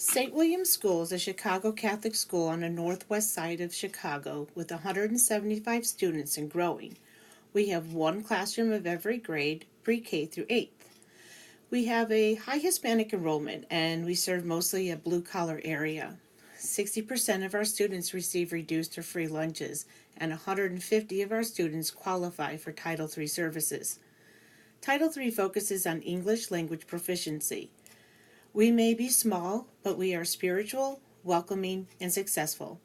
St. William's School is a Chicago Catholic school on the northwest side of Chicago with 175 students and growing. We have one classroom of every grade, pre-K through 8th. We have a high Hispanic enrollment and we serve mostly a blue-collar area. 60% of our students receive reduced or free lunches, and 150 of our students qualify for Title III services. Title III focuses on English language proficiency. We may be small, but we are spiritual, welcoming, and successful.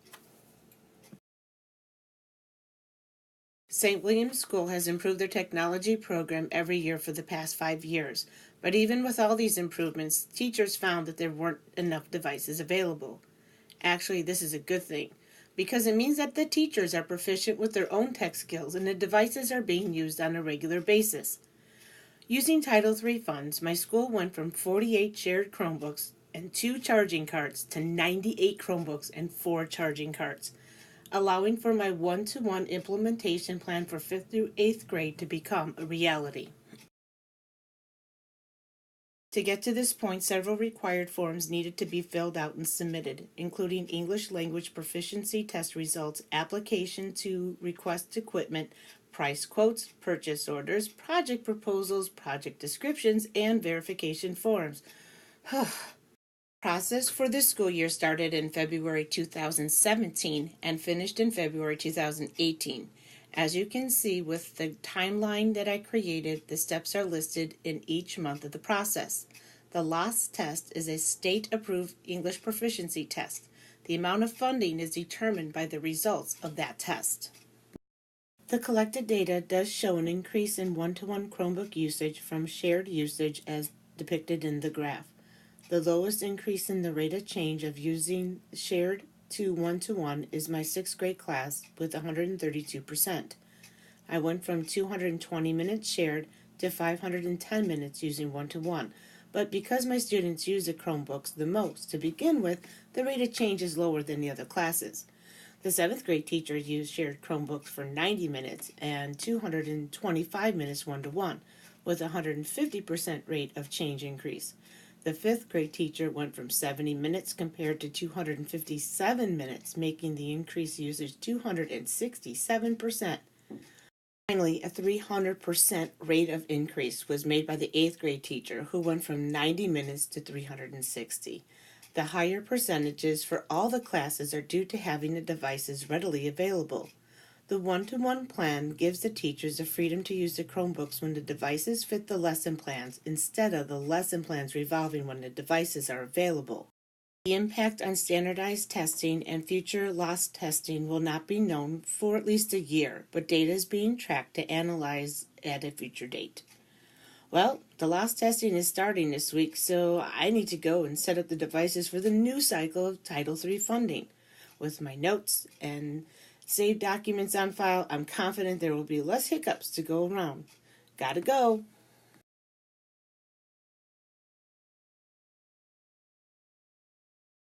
St. William's School has improved their technology program every year for the past 5 years, but even with all these improvements, teachers found that there weren't enough devices available. Actually, this is a good thing, because it means that the teachers are proficient with their own tech skills and the devices are being used on a regular basis. Using Title III funds, my school went from 48 shared Chromebooks and 2 charging carts to 98 Chromebooks and 4 charging carts, allowing for my one-to-one implementation plan for 5th through 8th grade to become a reality. To get to this point, several required forms needed to be filled out and submitted, including English language proficiency test results, application to request equipment, price quotes, purchase orders, project proposals, project descriptions, and verification forms. Process for this school year started in February 2017 and finished in February 2018. As you can see with the timeline that I created, the steps are listed in each month of the process. The last test is a state-approved English proficiency test. The amount of funding is determined by the results of that test. The collected data does show an increase in one-to-one Chromebook usage from shared usage as depicted in the graph. The lowest increase in the rate of change of using shared to one-to-one is my 6th grade class with 132%. I went from 220 minutes shared to 510 minutes using one-to-one, but because my students use the Chromebooks the most to begin with, the rate of change is lower than the other classes. The 7th grade teacher used shared Chromebooks for 90 minutes and 225 minutes one-to-one, with a 150% rate of change increase. The 5th grade teacher went from 70 minutes compared to 257 minutes, making the increased usage 267%. Finally, a 300% rate of increase was made by the 8th grade teacher, who went from 90 minutes to 360. The higher percentages for all the classes are due to having the devices readily available. The one-to-one plan gives the teachers the freedom to use the Chromebooks when the devices fit the lesson plans instead of the lesson plans revolving when the devices are available. The impact on standardized testing and future loss testing will not be known for at least a year, but data is being tracked to analyze at a future date. Well, the loss testing is starting this week, so I need to go and set up the devices for the new cycle of Title III funding. With my notes and saved documents on file, I'm confident there will be less hiccups to go around. Gotta go.